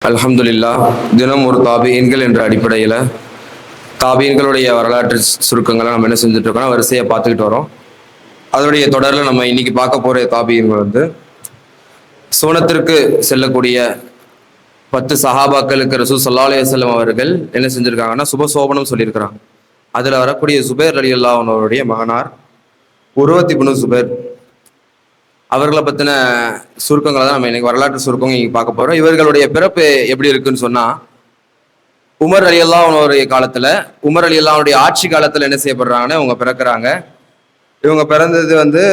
அல்ஹம்துலில்லாஹ். தினம் ஒரு தாபீன்கள் என்ற அடிப்படையில் தாபீன்களுடைய வரலாற்று சுருக்கங்களை நம்ம என்ன செஞ்சுட்டு இருக்கோம், வரிசையை பார்த்துக்கிட்டு வரோம். அதனுடைய தொடரில் நம்ம இன்னைக்கு பார்க்க போகிற தாபீன்கள் சுவனத்திற்கு செல்லக்கூடிய 10 சஹாபாக்களுக்கு ரசூல் ஸல்லல்லாஹு அலைஹி வஸல்லம் அவர்கள் என்ன செஞ்சிருக்காங்கன்னா சுபசோபனம் சொல்லியிருக்கிறாங்க. அதில் வரக்கூடிய சுபைர் ரலியல்லாஹு அன்ஹு அவருடைய மகனார் உர்வத் இப்னு சுபைர் அவர்களை பற்றின சுருக்கங்களை தான் நம்ம இன்னைக்கு வரலாற்று சுருக்கம் இங்கே பார்க்க போகிறோம். இவர்களுடைய பிறப்பு எப்படி இருக்குன்னு சொன்னால், உமர் ரலியல்லாஹு அன்ஹுடைய காலத்தில், உமர் ரலியல்லாஹு அன்ஹுடைய ஆட்சி காலத்தில் என்ன செய்யப்படுறாங்கன்னா இவங்க பிறக்கிறாங்க. இவங்க பிறந்தது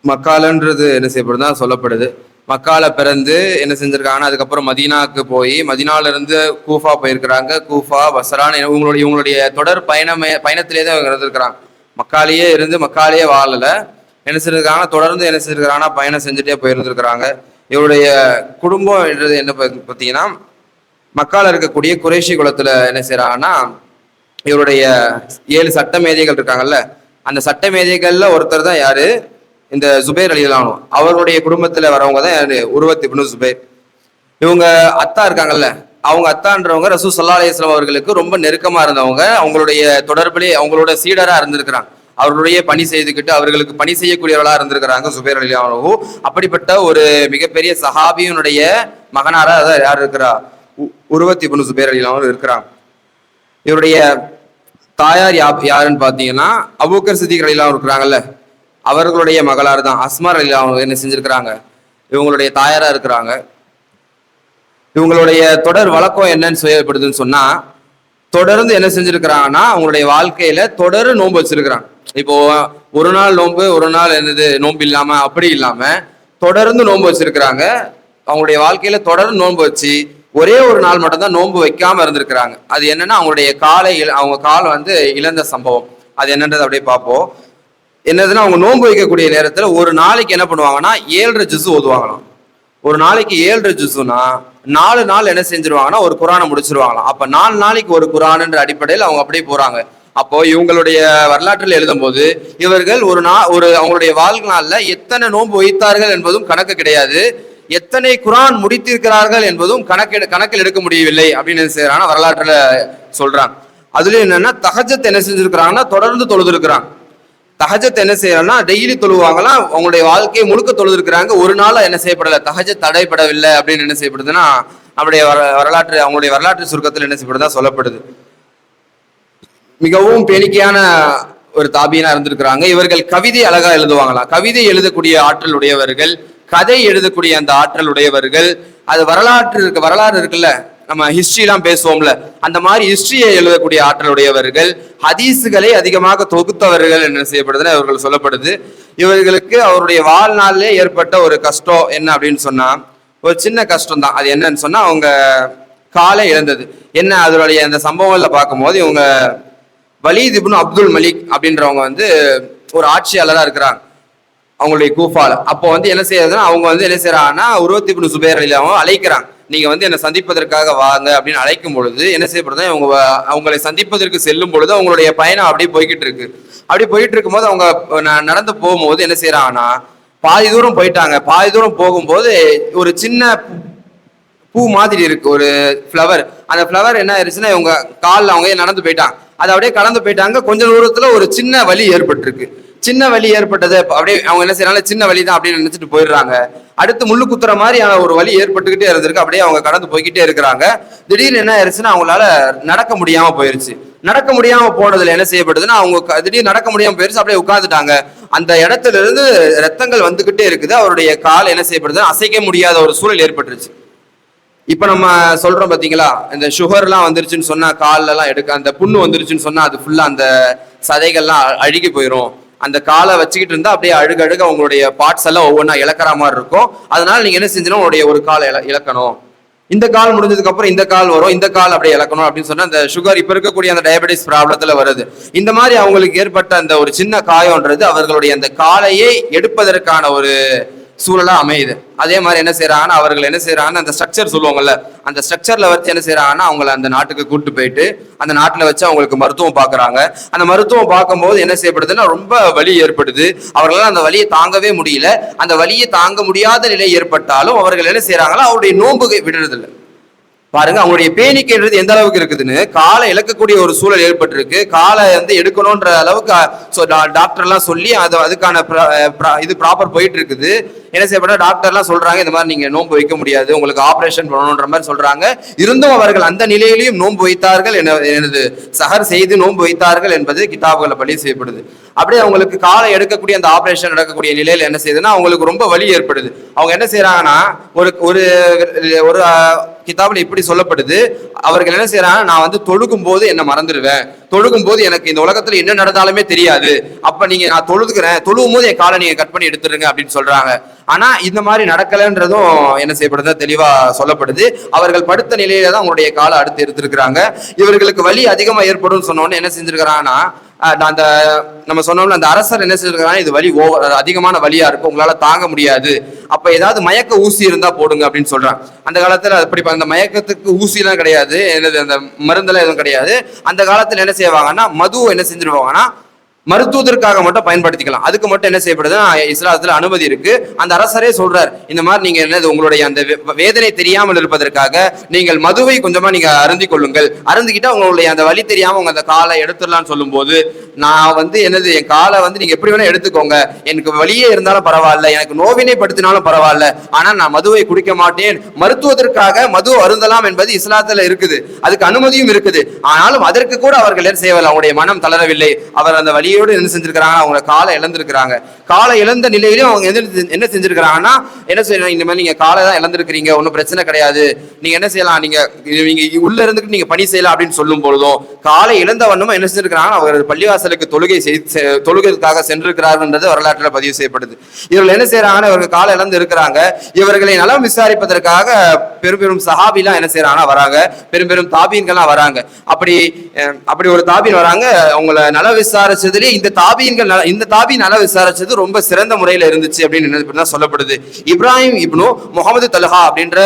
மக்காலன்றது என்ன செய்யப்படுதுதான் சொல்லப்படுது. மக்கால பிறந்து என்ன செஞ்சிருக்காங்கன்னா அதுக்கப்புறம் மதீனாவுக்கு போய் மதீனாவிலிருந்து கூஃபா போயிருக்கிறாங்க. கூஃபா பஸ்ரான் இவங்களுடைய தொடர் பயணத்திலே தான் இவங்க இருந்திருக்கிறாங்க. மக்காலேயே இருந்து மக்காலேயே வாழலை. என்ன செஞ்சிருக்காங்க, தொடர்ந்து என்ன செஞ்சிருக்கிறாங்கன்னா பயணம் செஞ்சுட்டே போயிருந்துருக்கிறாங்க. இவருடைய குடும்பம் என்றது என்ன பார்த்தீங்கன்னா, மக்கால இருக்கக்கூடிய குறைஷி குலத்துல என்ன செய்யறாங்கன்னா இவருடைய 7 சட்ட மேதைகள் இருக்காங்கல்ல, அந்த சட்ட மேதைகள்ல ஒருத்தர் தான் யாரு, இந்த சுபைர் ரலியல்லாஹு அன்ஹு. அவர்களுடைய குடும்பத்துல வரவங்க தான் யாரு, உர்வத் இப்னு சுபைர். இவங்க அத்தா இருக்காங்கல்ல, அவங்க அத்தான்றவங்க ரசூல் ஸல்லல்லாஹு அலைஹி வஸல்லம் அவர்களுக்கு ரொம்ப நெருக்கமா இருந்தவங்க. அவங்களுடைய தொடர்பிலே அவங்களோட சீடரா இருந்திருக்கிறாங்க. அவர்களுடைய பணி செய்துக்கிட்டு அவர்களுக்கு பணி செய்யக்கூடியவர்களா இருந்திருக்கிறாங்க சுபைர் ரலியல்லாஹு அன்ஹு. அப்படிப்பட்ட ஒரு மிகப்பெரிய சஹாபியினுடைய மகனாரா யார் இருக்கிறா, உர்வத் இப்னு சுபைர் ரலியல்லாஹு அன்ஹு இருக்கிறாங்க. இவருடைய தாயார் யாருன்னு பாத்தீங்கன்னா அபூபக்கர் சித்திக் ரலியல்லாஹு அன்ஹு இருக்கிறாங்கல்ல, அவர்களுடைய மகளார் தான் அஸ்மா ரலியல்லாஹு அன்ஹு என்ன செஞ்சிருக்கிறாங்க, இவங்களுடைய தாயாரா இருக்கிறாங்க. இவங்களுடைய தொடர் வழக்கம் என்னன்னு செய்யப்படுதுன்னு சொன்னா, தொடர்ந்து என்ன செஞ்சிருக்கிறாங்கன்னா அவங்களுடைய வாழ்க்கையில தொடர் நோன்பு வச்சிருக்கிறாங்க. இப்போ ஒரு நாள் நோன்பு ஒரு நாள் நோன்பு இல்லாம அப்படி இல்லாம தொடர்ந்து நோன்பு வச்சிருக்கிறாங்க. அவங்களுடைய வாழ்க்கையில தொடர்ந்து நோன்பு வச்சு ஒரே ஒரு நாள் மட்டும்தான் நோன்பு வைக்காம இருந்திருக்கிறாங்க. அது என்னன்னா அவங்களுடைய அவங்க கால் இழந்த சம்பவம். அது என்னன்றது அப்படியே பார்ப்போம். என்னதுன்னா அவங்க நோன்பு வைக்கக்கூடிய நேரத்துல ஒரு நாளைக்கு என்ன பண்ணுவாங்கன்னா 7.5 ஜுஸ் ஓதுவாங்களாம். ஒரு நாளைக்கு 7.5 ஜுஸ்னா 4 நாள் என்ன செஞ்சிருவாங்கன்னா ஒரு குரானை முடிச்சிருவாங்களாம். அப்ப 4 நாளைக்கு ஒரு குரான்ன்ற அடிப்படையில் அவங்க அப்படியே போறாங்க. அப்போ இவங்களுடைய வரலாற்றில் எழுதும் போது இவர்கள் ஒரு அவங்களுடைய வாழ்நாள்ல எத்தனை நோன்பு வைத்தார்கள் என்பதும் கணக்கு கிடையாது, எத்தனை குரான் முடித்திருக்கிறார்கள் என்பதும் கணக்கில் எடுக்க முடியவில்லை அப்படின்னு செய்யறாங்க வரலாற்றுல சொல்றாங்க. அதுல என்னன்னா தஹஜ்ஜத் என்ன செஞ்சிருக்கிறாங்கன்னா தொடர்ந்து தொழுது இருக்கிறாங்க. தஹஜ்ஜத் என்ன செய்யறாங்கன்னா டெய்லி தொழுவாங்களாம். அவங்களுடைய வாழ்க்கையை முழுக்க தொழுது இருக்கிறாங்க. ஒரு நாள் என்ன செய்யப்படல, தஹஜ்ஜத் தடைப்படவில்லை அப்படின்னு என்ன செய்யப்படுதுன்னா நம்முடைய அவங்களுடைய வரலாற்று சுருக்கத்தில் என்ன செய்யப்படுதா சொல்லப்படுது. மிகவும் பேணிக்கையான ஒரு தாபியனா இருந்திருக்கிறாங்க. இவர்கள் கவிதை அழகா எழுதுவாங்களாம். கவிதை எழுதக்கூடிய ஆற்றல் உடையவர்கள், கதை எழுதக்கூடிய அந்த ஆற்றல் உடையவர்கள். அது வரலாறு இருக்குல்ல, நம்ம ஹிஸ்டரிலாம் பேசுவோம்ல, அந்த மாதிரி ஹிஸ்டரியை எழுதக்கூடிய ஆற்றல் உடையவர்கள், ஹதீஸுகளை அதிகமாக தொகுத்தவர்கள் என்ன செய்யப்படுதுன்னு இவர்கள் சொல்லப்படுது. இவர்களுக்கு அவருடைய வாழ்நாளிலே ஏற்பட்ட ஒரு கஷ்டம் என்ன அப்படின்னு சொன்னா, ஒரு சின்ன கஷ்டம் தான். அது என்னன்னு சொன்னா அவங்க காலை இழந்தது. என்ன அதனுடைய அந்த சம்பவங்கள்ல பார்க்கும்போது, இவங்க வலீத் இப்னு அப்துல் மலிக் அப்படின்றவங்க ஒரு ஆட்சியாளராக இருக்கிறாங்க அவங்களுடைய கூஃபால. அப்போ என்ன செய்யறதுன்னா அவங்க என்ன செய்யறாங்கன்னா உர்வத் இப்னு சுபைர் ரலியல்லாஹு அன்ஹு அழைக்கிறாங்க. நீங்க என்னை சந்திப்பதற்காக வாங்க அப்படின்னு அழைக்கும் பொழுது என்ன செய்யப்படுது, அவங்களை சந்திப்பதற்கு செல்லும் பொழுது அவங்களுடைய பயணம் அப்படியே போய்கிட்டு இருக்கு. அப்படி போயிட்டு இருக்கும்போது அவங்க நடந்து போகும்போது என்ன செய்யறாங்கன்னா பாதி தூரம் போயிட்டாங்க. பாதி தூரம் போகும்போது ஒரு சின்ன பூ மாதிரி இருக்கு, ஒரு ஃப்ளவர். அந்த ஃப்ளவர் என்ன ஆயிடுச்சுன்னா இவங்க காலில் அவங்க நடந்து போயிட்டாங்க. அதை அப்படியே கடந்து போயிட்டாங்க. கொஞ்ச தூரத்துல ஒரு சின்ன வலி ஏற்பட்டிருக்கு. சின்ன வலி ஏற்பட்டது அப்படியே அவங்க என்ன செய்யறாங்க, சின்ன வலி தான் அப்படின்னு நினைச்சிட்டு போயிடுறாங்க. அடுத்து முள்ளு குத்துற மாதிரி ஒரு வலி ஏற்பட்டுக்கிட்டே இருந்திருக்கு. அப்படியே அவங்க கடந்து போய்கிட்டே இருக்கிறாங்க. திடீர்னு என்ன ஆயிடுச்சுன்னா அவங்களால நடக்க முடியாம போயிருச்சு. நடக்க முடியாம போனதுல என்ன செய்யப்படுதுன்னா அவங்க திடீர்னு நடக்க முடியாம போயிருச்சு. அப்படியே உட்காந்துட்டாங்க. அந்த இடத்துல இருந்து ரத்தங்கள் வந்துகிட்டே இருக்குது. அவருடைய கால் என்ன செய்யப்படுது, அசைக்க முடியாத ஒரு சூழல் ஏற்பட்டுருச்சு. இப்ப நம்ம சொல்றோம் பாத்தீங்களா, இந்த சுகர்லாம் வந்துருச்சுன்னு சொன்னா கால்ல எல்லாம் அந்த புண்ணு வந்துருச்சுன்னு சொன்னா அது ஃபுல்லா அந்த சதைகள்லாம் அழுகி போயிடும். அந்த காலை வச்சுக்கிட்டு இருந்தா அப்படியே அழுக உங்களுடைய பார்ட்ஸ் எல்லாம் ஒவ்வொன்றா இழக்கிற மாதிரி இருக்கும். அதனால நீங்க என்ன செஞ்சணும், உங்களுடைய ஒரு காலை இழக்கணும். இந்த கால் முடிஞ்சதுக்கு அப்புறம் இந்த கால் வரும், இந்த கால் அப்படியே இழக்கணும் அப்படின்னு சொன்னா அந்த சுகர் இப்ப இருக்கக்கூடிய அந்த டயபெட்டிஸ் ப்ராப்ளத்துல வருது. இந்த மாதிரி அவங்களுக்கு ஏற்பட்ட அந்த ஒரு சின்ன காயம்ன்றது அவர்களுடைய அந்த காலையை எடுப்பதற்கான ஒரு சூழலா அமையுது. அதே மாதிரி என்ன செய்யறாங்கன்னா அவர்கள் என்ன செய்யறாங்கன்னா அந்த ஸ்ட்ரக்சர் சொல்லுவாங்கல்ல, அந்த ஸ்ட்ரக்சர்ல வச்சு என்ன செய்யறாங்கன்னா அவங்களை அந்த நாட்டுக்கு கூட்டு போயிட்டு அந்த நாட்டுல வச்சு அவங்களுக்கு மருத்துவம் பாக்குறாங்க. அந்த மருத்துவம் பார்க்கும்போது என்ன செய்யப்படுதுன்னா ரொம்ப வலி ஏற்படுது. அவர்களால் அந்த வலியை தாங்கவே முடியல. அந்த வலியை தாங்க முடியாத நிலை ஏற்பட்டாலும் அவர்கள் என்ன செய்யறாங்களா, அவருடைய நோன்பு விடுறதில்லை. பாருங்க, அவங்களுடைய பேணிக்கைன்றது எந்த அளவுக்கு இருக்குதுன்னு, காலை இழக்கக்கூடிய ஒரு சூழல் ஏற்பட்டிருக்கு. காலை வந்து எடுக்கணும்ன்ற அளவுக்கு டாக்டர் எல்லாம் சொல்லி அதுக்கான இது ப்ராப்பர் போயிட்டு இருக்குது. என்ன செய்யப்பட்ட டாக்டர் எல்லாம் சொல்றாங்க, இந்த மாதிரி நீங்க நோன்பு வைக்க முடியாது, உங்களுக்கு ஆபரேஷன் பண்ணணும்ன்ற மாதிரி சொல்றாங்க. இருந்தும் அவர்கள் அந்த நிலையிலையும் நோன்பு வைத்தார்கள், எனது சஹர் செய்து நோன்பு வைத்தார்கள் என்பது கிதாபுகளை பதிவு செய்யப்படுது. அப்படியே அவங்களுக்கு காலை எடுக்கக்கூடிய அந்த ஆபரேஷன் நடக்கக்கூடிய நிலையில என்ன செய்யுதுன்னா அவங்களுக்கு ரொம்ப வலி ஏற்படுது. அவங்க என்ன செய்யறாங்கன்னா, ஒரு ஒரு ஒரு கிதாபுல இப்படி சொல்லப்படுது, அவர்கள் என்ன செய்யறாங்க, நான் வந்து தொழுகும் போது என்ன மறந்துடுவேன், தொழுகும் போது எனக்கு இந்த உலகத்துல என்ன நடந்தாலுமே தெரியாது, அப்ப நீங்க நான் தொழுதுக்கிறேன், தொழுகும் போது என் காலை நீங்க கட் பண்ணி எடுத்துருங்க அப்படின்னு சொல்றாங்க. ஆனா இந்த மாதிரி நடக்கலன்றதும் என்ன செய்யப்படுது, தெளிவா சொல்லப்படுது. அவர்கள் படுத்த நிலையில தான் அவங்களுடைய காலை அடுத்து எடுத்திருக்கிறாங்க. இவர்களுக்கு வலி அதிகமா ஏற்படும் சொன்ன உடனே என்ன செஞ்சிருக்கிறாங்கன்னா, அந்த நம்ம சொன்னோம்ல அந்த அரசர் என்ன செஞ்சிருக்காங்க, இது வலி அதிகமான வலியா இருக்கும், உங்களால தாங்க முடியாது, அப்ப ஏதாவது மயக்க ஊசி இருந்தா போடுங்க அப்படின்னு சொல்றாங்க. அந்த காலத்துல அப்படி அந்த மயக்கத்துக்கு ஊசி எல்லாம் கிடையாது, அந்த மருந்தெல்லாம் எதுவும் கிடையாது. அந்த காலத்துல என்ன செய்வாங்கன்னா, மது என்ன செஞ்சிருவாங்கன்னா மருத்துவத்திற்காக மட்டும் பயன்படுத்திக்கலாம். அதுக்கு மட்டும் என்ன செய்யப்படுதுன்னா இஸ்லாத்துல அனுமதி இருக்கு. அந்த அரசரே சொல்றார், இந்த மாதிரி நீங்க என்னது உங்களுடைய அந்த வேதனை தெரியாமல் இருப்பதற்காக நீங்கள் மதுவை கொஞ்சமா நீங்க அருந்தி கொள்ளுங்கள், அருந்திக்கிட்டா உங்களுடைய அந்த வலி தெரியாம உங்க அந்த காலை எடுத்துடலாம்னு சொல்லும் போது, நான் வந்து என்னது என் காலை வந்து நீங்க எப்படி வேணா எடுத்துக்கோங்க, எனக்கு வலியே இருந்தாலும் பரவாயில்ல, எனக்கு நோவினை படுத்தினாலும் பரவாயில்ல, ஆனா நான் மதுவை குடிக்க மாட்டேன், மருத்துவத்திற்காக மது அருந்தலாம் என்பது இஸ்லாத்துல இருக்குது, அதுக்கு அனுமதியும் இருக்குது. ஆனாலும் அதற்கு கூட அவர்கள் என்ன செய்யவில்லை, அவங்களுடைய மனம் தளரவில்லை. அவர் அந்த வலி என்ன செஞ்சிருக்காங்க, அவங்க காலை இழந்திருக்கிறாங்க. காலை இழந்த நிலையிலும் அவங்க என்ன செஞ்சிருக்காங்கன்னா, என்ன செய்யலாம், இந்த மாதிரி நீங்க காலை தான் இழந்திருக்கிறீங்க, ஒன்றும் பிரச்சனை கிடையாது, நீங்க என்ன செய்யலாம், நீங்க உள்ள இருந்துட்டு நீங்க பணி செய்யலாம் அப்படின்னு சொல்லும் பொழுதும் காலை இழந்த வண்ணமா என்ன செஞ்சிருக்கிறாங்க, அவர் பள்ளிவாசலுக்கு தொழுகைக்காக சென்றிருக்கிறார்கள் வரலாற்றில் பதிவு செய்யப்படுது. இவர்கள் என்ன செய்யறாங்கன்னா, இவர்கள் காலை இழந்து இருக்கிறாங்க. இவர்களை நலம் விசாரிப்பதற்காக பெரும் பெரும் சஹாபிலாம் என்ன செய்யறாங்கன்னா வராங்க, பெரும் பெரும் தாபீன்கள்லாம் வராங்க. அப்படி ஒரு தாபீன் வராங்க, அவங்களை நல விசாரிச்சதுல இந்த தாபீன் நல விசாரிச்சது ரொம்ப சிறந்த முறையில இருந்துச்சு அப்படின்னு சொல்லப்படுது. இப்ராஹிம் இப்னு முகமது தல்ஹா அப்படின்ற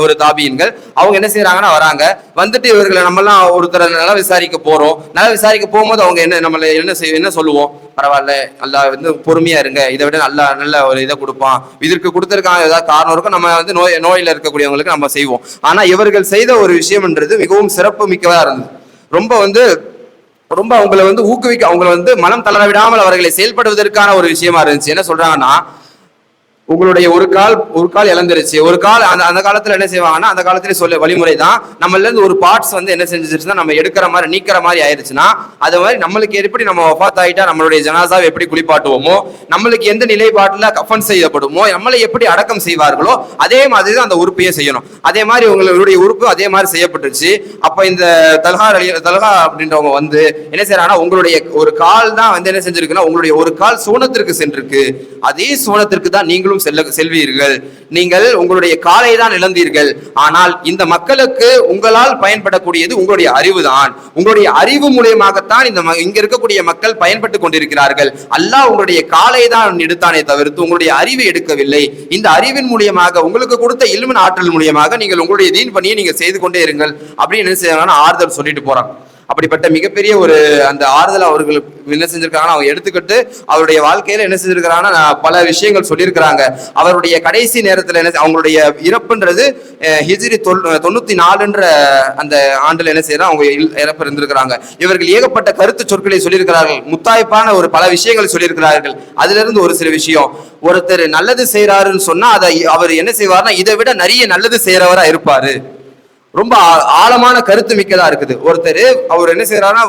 ஒரு தாபீன்கள் அவங்க என்ன செய்யறாங்கன்னா வராங்க, வந்துட்டு இவர்களை நம்ம எல்லாம் ஒருத்தர் நல விசாரிக்க போறோம். நல விசாரிக்க போகும்போது அவங்க என்ன சொல்லுவோம், பரவாயில்ல, நல்லா வந்து பொறுமையா இருங்க, இதை விட நல்ல ஒரு இதை கொடுப்பான், இதற்கு கொடுத்திருக்காங்க ஏதாவது காரணம் இருக்கும், நம்ம வந்து நோயில இருக்கக்கூடியவங்களுக்கு நம்ம செய்வோம். ஆனா இவர்கள் செய்த ஒரு விஷயம்ன்றது மிகவும் சிறப்பு மிக்கதா இருந்தது. ரொம்ப அவங்களை வந்து ஊக்குவிக்க, அவங்களை வந்து மனம் தளர விடாமல் அவர்களை செயல்படுவதற்கான ஒரு விஷயமா இருந்துச்சு. என்ன சொல்றாங்கன்னா, உங்களுடைய ஒரு கால் இழந்துருச்சு, ஒரு கால் அந்த காலத்துல என்ன செய்வாங்கன்னா, அந்த காலத்துல சொல்ல வழிமுறை தான், நம்மள இருந்து ஒரு பார்ட்ஸ் வந்து என்ன செஞ்சிருச்சுன்னா நம்ம எடுக்கிற மாதிரி நீக்கிற மாதிரி ஆயிடுச்சுன்னா, அது மாதிரி நம்மளுக்கு எப்படி நம்ம வஃபாத் ஆயிட்டா நம்மளுடைய ஜனாசாவை எப்படி குளிப்பாட்டுவோமோ, நம்மளுக்கு எந்த நிலைப்பாட்டுல கஃபன் செய்யப்படுமோ, நம்மளை எப்படி அடக்கம் செய்வார்களோ அதே மாதிரி தான் அந்த உறுப்பையே செய்யணும். அதே மாதிரி உங்களுடைய உறுப்பு அதே மாதிரி செய்யப்பட்டுச்சு. அப்ப இந்த தல்ஹா அப்படின்றவங்க வந்து என்ன செய்யறாங்கன்னா, உங்களுடைய ஒரு கால் தான் வந்து என்ன செஞ்சிருக்குன்னா, உங்களுடைய ஒரு கால் சூனத்திற்கு சென்றிருக்கு, அதே சூனத்திற்கு தான் நீங்களும் செல்வீர்கள், நீங்கள் உங்களுடைய காலை தான் இழந்தீர்கள். ஆனால் இந்த மக்களுக்கு உங்களால் பயன்படக்கூடியது உங்களுடைய அறிவு தான், உங்களுடைய அறிவு மூலியமாகத்தான் இங்க இருக்கக்கூடிய மக்கள் பயன்பட்டு கொண்டிருக்கிறார்கள். அல்லாஹ் உங்களுடைய காலை தான் எடுத்தானே தவிர்த்து உங்களுடைய அறிவை எடுக்கவில்லை. இந்த அறிவின் மூலியமாக உங்களுக்கு கொடுத்த இல்மின் ஆற்றல் மூலியமாக நீங்கள் உங்களுடைய தீன் பணியை நீங்க செய்து கொண்டே இருங்கள் அப்படின்னு என்ன செய்யறாங்கன்னா ஆறுதல் சொல்லிட்டு போறாங்க. அப்படிப்பட்ட மிகப்பெரிய ஒரு அந்த ஆறுதல் அவர்களுக்கு என்ன செஞ்சிருக்காங்கன்னா, அவங்க எடுத்துக்கிட்டு அவருடைய வாழ்க்கையில என்ன செஞ்சிருக்கிறாங்கன்னா பல விஷயங்கள் சொல்லியிருக்கிறாங்க. அவருடைய கடைசி நேரத்துல என்ன, அவங்களுடைய இறப்புன்றது ஹிஜ்ரி 94ன்ற அந்த ஆண்டுல என்ன செய்யறாங்க, அவங்க இறப்பு இருந்திருக்கிறாங்க. இவர்கள் ஏகப்பட்ட கருத்து சொற்களை சொல்லியிருக்கிறார்கள், முத்தாய்ப்பான ஒரு பல விஷயங்கள் சொல்லியிருக்கிறார்கள். அதுல இருந்து ஒரு சில விஷயம், ஒருத்தர் நல்லது செய்யறாருன்னு சொன்னா அதை அவர் என்ன செய்வார்னா இதை விட நிறைய நல்லது செய்யறவரா இருப்பாரு. ரொம்ப ஆழமான கருத்து மிக்கதா இருக்குது. ஒருத்தர் அவர் என்ன செய்யறாருன்னா,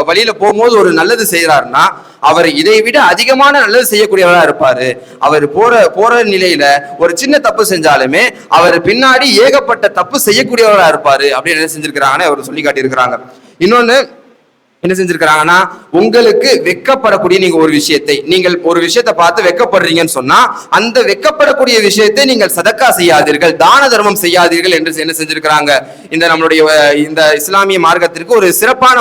வழியில போகும்போது ஒரு நல்லது செய்யறாருன்னா அவர் இதை விட அதிகமான நல்லது செய்யக்கூடியவரா இருப்பாரு. அவர் போற நிலையில ஒரு சின்ன தப்பு செஞ்சாலுமே அவர் பின்னாடி ஏகப்பட்ட தப்பு செய்யக்கூடியவரா இருப்பாரு அப்படின்னு என்ன செஞ்சிருக்கிறாங்கன்னு அவர் சொல்லி காட்டியிருக்கிறாங்க. இன்னொன்னு என்ன செஞ்சிருக்கிறாங்கன்னா, உங்களுக்கு வெக்கப்படக்கூடிய நீங்கள் ஒரு விஷயத்தை பார்த்து வெக்கப்படுறீங்கன்னு சொன்னா அந்த வெக்கப்படக்கூடிய விஷயத்தை நீங்கள் சதக்கா செய்யாதீர்கள், தான தர்மம் செய்யாதீர்கள் என்று என்ன செஞ்சிருக்கிறாங்க. இந்த நம்மளுடைய இந்த இஸ்லாமிய மார்க்கத்திற்கு ஒரு சிறப்பான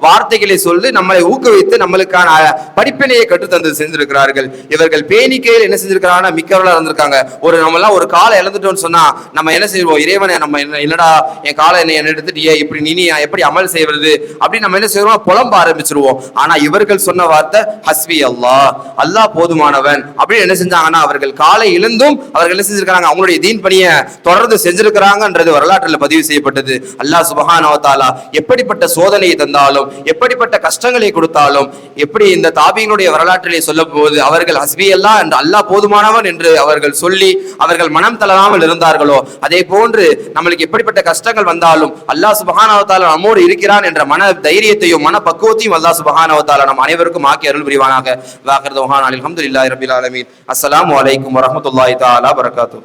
வார்த்தைகளை சொல்லி நம்மளை ஊக்குவித்து நம்மளுக்கான படிப்பினையை கற்றுத்தந்து செஞ்சிருக்கிறார்கள். இவர்கள் பேணிக்கையில் என்ன செஞ்சிருக்கிறாங்கன்னா மிக்கவர்களா இருந்திருக்காங்க. நம்மளாம் ஒரு காலை இழந்துட்டோம்னு சொன்னா நம்ம என்ன செய்வோம், இறைவனை நம்ம என்னடா என் காலை என்ன எடுத்துட்டு இப்படி நீ எப்படி அமல் செய்வது அப்படின்னு நம்ம என்ன செய்வோம், புலம்ப ஆரம்பிச்சிருவோம். ஆனா இவர்கள் சொன்ன வார்த்தை ஹஸ்பி அல்லாஹ், அல்லாஹ் போதுமானவன் அப்படின்னு என்ன செஞ்சாங்கன்னா அவர்கள் காலை எழுந்தும் அவர்கள் என்ன செஞ்சிருக்காங்க, அவங்களுடைய தீன் பணியை தொடர்ந்து செஞ்சிருக்கிறாங்கன்றது வரலாற்றில் பதிவு செய்யப்பட்டது. அல்லாஹ் சுப்ஹானஹு வ தஆலா எப்படிப்பட்ட சோதனையை தந்தாலும் எப்படிப்பட்ட கஷ்டங்களை கொடுத்தாலும், எப்படி இந்த தாபீனுடைய வரலாற்றிலே சொல்லும் போது அவர்கள் ஹஸ்பி அல்லாஹ் என்று அல்லாஹ் போதுமானவன் என்று அவர்கள் சொல்லி அவர்கள் மனம் தளராமல் இருந்தார்களோ, அதே போன்று நம்மளுக்கு எப்படிப்பட்ட கஷ்டங்கள் வந்தாலும் அல்லாஹ் சுப்ஹானஹு வ தஆலா நம்மோடு இருக்கிறான் என்ற மன தைரியத்தையும் மன பக்குவத்தையும் அல்லாஹ் சுப்ஹானஹு வ தஆலா நம் அனைவருக்கும் ஆக்கி அருள் புரிவானாக. வாஹிர் தௌஹானா அல்ஹம்துலில்லாஹி ரப்பில் ஆலமீன். அஸ்ஸலாமு அலைக்கும் வரஹ்மத்துல்லாஹி தஆலா பரகாத்துஹு.